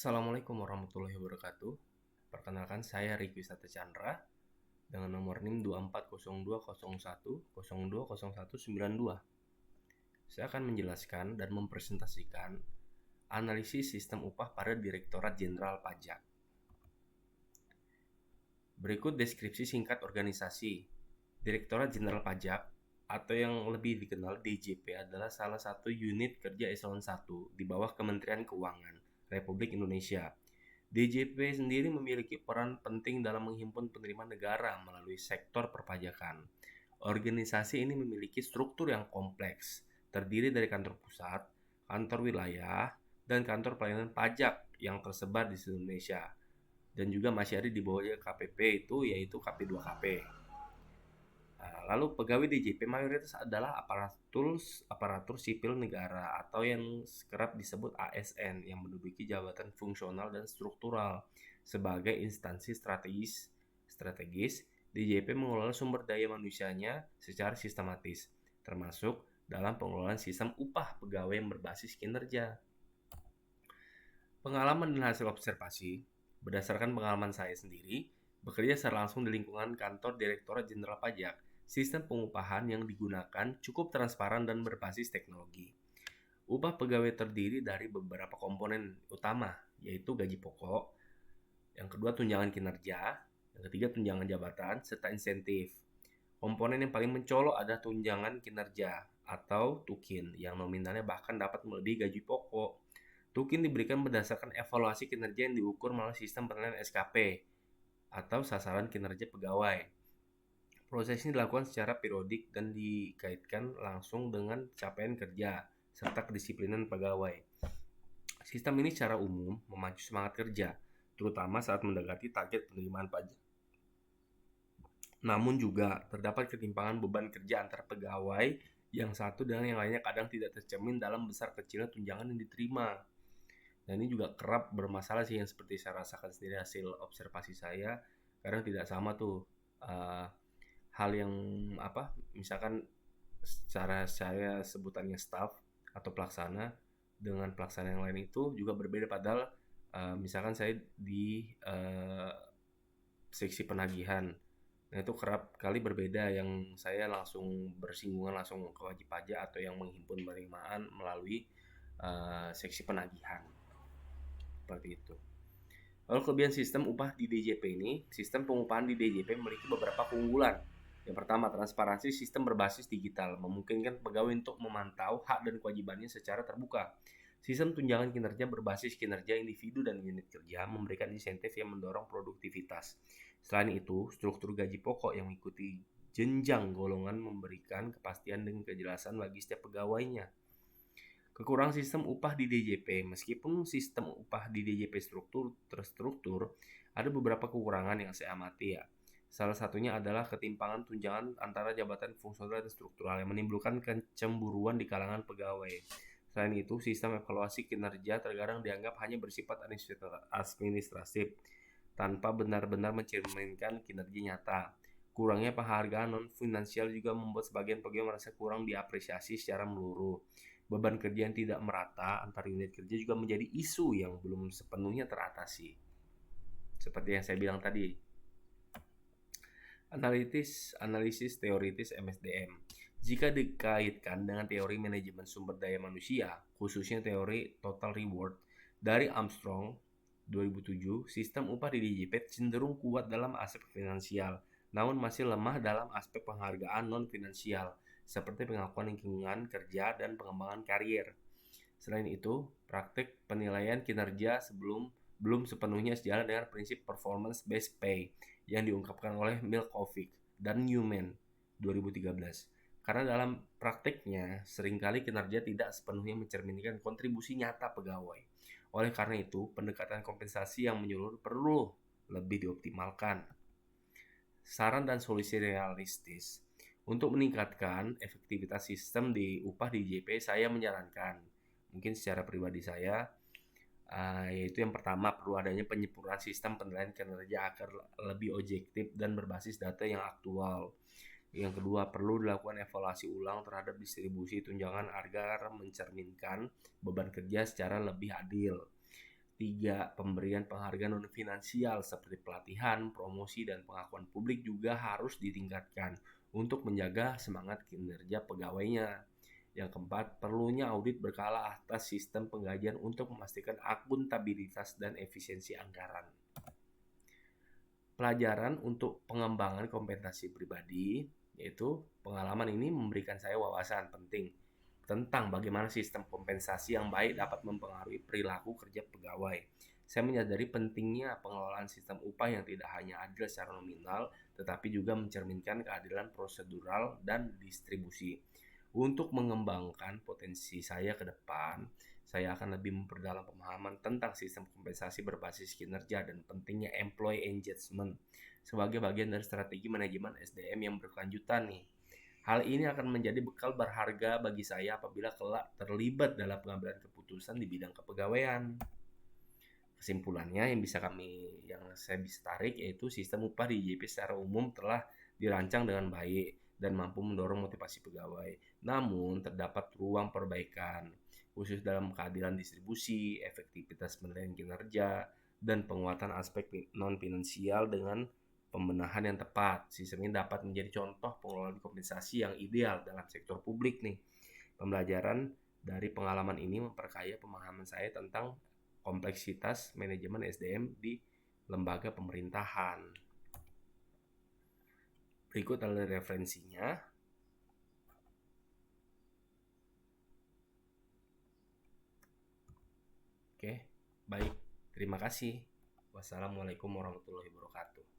Assalamualaikum warahmatullahi wabarakatuh. Perkenalkan saya Riki Sata Chandra dengan nomor NIM 240201020192. Saya akan menjelaskan dan mempresentasikan analisis sistem upah pada Direktorat Jenderal Pajak. Berikut deskripsi singkat organisasi. Direktorat Jenderal Pajak atau yang lebih dikenal DJP adalah salah satu unit kerja eselon 1 di bawah Kementerian Keuangan Republik Indonesia. DJP sendiri memiliki peran penting dalam menghimpun penerimaan negara melalui sektor perpajakan. Organisasi ini memiliki struktur yang kompleks, terdiri dari kantor pusat, kantor wilayah, dan kantor pelayanan pajak yang tersebar di seluruh Indonesia. Dan juga masih ada di bawahnya KPP yaitu KP2KP. Lalu pegawai DJP mayoritas adalah aparatur sipil negara atau yang kerap disebut ASN yang menduduki jabatan fungsional dan struktural. Sebagai instansi strategis, DJP mengelola sumber daya manusianya secara sistematis, termasuk dalam pengelolaan sistem upah pegawai yang berbasis kinerja. Pengalaman dan hasil observasi, berdasarkan pengalaman saya sendiri, bekerja secara langsung di lingkungan kantor Direktorat Jenderal Pajak, sistem pengupahan yang digunakan cukup transparan dan berbasis teknologi. Upah pegawai terdiri dari beberapa komponen utama, yaitu gaji pokok, yang kedua tunjangan kinerja, yang ketiga tunjangan jabatan, serta insentif. Komponen yang paling mencolok adalah tunjangan kinerja atau TUKIN, yang nominalnya bahkan dapat melebihi gaji pokok. TUKIN diberikan berdasarkan evaluasi kinerja yang diukur melalui sistem penilaian SKP atau sasaran kinerja pegawai. Proses ini dilakukan secara periodik dan dikaitkan langsung dengan capaian kerja serta kedisiplinan pegawai. Sistem ini secara umum memacu semangat kerja, terutama saat mendekati target penerimaan pajak. Namun juga terdapat ketimpangan beban kerja antara pegawai yang satu dengan yang lainnya kadang tidak tercermin dalam besar kecilnya tunjangan yang diterima. Dan ini juga kerap bermasalah sih, yang seperti saya rasakan sendiri hasil observasi saya. Kadang tidak sama tuh hal yang misalkan secara saya sebutannya staff atau pelaksana dengan pelaksana yang lain itu juga berbeda, padahal misalkan saya di seksi penagihan. Nah itu kerap kali berbeda, yang saya langsung bersinggungan langsung ke wajib pajak atau yang menghimpun penerimaan melalui seksi penagihan. Seperti itu. Lalu kelebihan sistem upah di DJP ini, sistem pengupahan di DJP memiliki beberapa keunggulan. Yang pertama, transparansi sistem berbasis digital, memungkinkan pegawai untuk memantau hak dan kewajibannya secara terbuka. Sistem tunjangan kinerja berbasis kinerja individu dan unit kerja memberikan insentif yang mendorong produktivitas. Selain itu, struktur gaji pokok yang mengikuti jenjang golongan memberikan kepastian dan kejelasan bagi setiap pegawainya. Kekurangan sistem upah di DJP. Meskipun sistem upah di DJP terstruktur, ada beberapa kekurangan yang saya amati ya. Salah satunya adalah ketimpangan tunjangan antara jabatan fungsional dan struktural yang menimbulkan kecemburuan di kalangan pegawai. Selain itu, sistem evaluasi kinerja terkadang dianggap hanya bersifat administratif tanpa benar-benar mencerminkan kinerja nyata. Kurangnya penghargaan non-finansial juga membuat sebagian pegawai merasa kurang diapresiasi secara menyeluruh. Beban kerja yang tidak merata antar unit kerja juga menjadi isu yang belum sepenuhnya teratasi. Seperti yang saya bilang tadi. Analisis teoritis MSDM. Jika dikaitkan dengan teori manajemen sumber daya manusia, khususnya teori total reward dari Armstrong 2007, sistem upah di DJP cenderung kuat dalam aspek finansial, namun masih lemah dalam aspek penghargaan non-finansial, seperti pengakuan lingkungan kerja dan pengembangan karier. Selain itu, praktik penilaian kinerja belum sepenuhnya sejalan dengan prinsip performance-based pay yang diungkapkan oleh Milkovic dan Newman 2013. Karena dalam praktiknya, seringkali kinerja tidak sepenuhnya mencerminkan kontribusi nyata pegawai. Oleh karena itu, pendekatan kompensasi yang menyeluruh perlu lebih dioptimalkan. Saran dan solusi realistis. Untuk meningkatkan efektivitas sistem di upah di JP, saya menyarankan, mungkin secara pribadi saya, yaitu yang pertama, perlu adanya penyempurnaan sistem penilaian kinerja agar lebih objektif dan berbasis data yang aktual. Yang kedua, perlu dilakukan evaluasi ulang terhadap distribusi tunjangan agar mencerminkan beban kerja secara lebih adil. 3. Pemberian penghargaan non finansial seperti pelatihan, promosi, dan pengakuan publik juga harus ditingkatkan untuk menjaga semangat kinerja pegawainya. Yang keempat, perlunya audit berkala atas sistem penggajian untuk memastikan akuntabilitas dan efisiensi anggaran. Pelajaran untuk pengembangan kompetensi pribadi, yaitu pengalaman ini memberikan saya wawasan penting tentang bagaimana sistem kompensasi yang baik dapat mempengaruhi perilaku kerja pegawai. Saya menyadari pentingnya pengelolaan sistem upah yang tidak hanya adil secara nominal, tetapi juga mencerminkan keadilan prosedural dan distribusi. Untuk mengembangkan potensi saya ke depan, saya akan lebih memperdalam pemahaman tentang sistem kompensasi berbasis kinerja dan pentingnya employee engagement sebagai bagian dari strategi manajemen SDM yang berkelanjutan nih. Hal ini akan menjadi bekal berharga bagi saya apabila kelak terlibat dalam pengambilan keputusan di bidang kepegawaian. Kesimpulannya yang saya bisa tarik yaitu sistem upah di JP secara umum telah dirancang dengan baik dan mampu mendorong motivasi pegawai. Namun terdapat ruang perbaikan, khusus dalam keadilan distribusi, efektivitas penilaian kinerja, dan penguatan aspek non-finansial dengan pembenahan yang tepat. Sistem ini dapat menjadi contoh pengelolaan kompensasi yang ideal dalam sektor publik nih. Pembelajaran dari pengalaman ini memperkaya pemahaman saya tentang kompleksitas manajemen SDM di lembaga pemerintahan. Berikut adalah referensinya. Oke, baik. Terima kasih. Wassalamualaikum warahmatullahi wabarakatuh.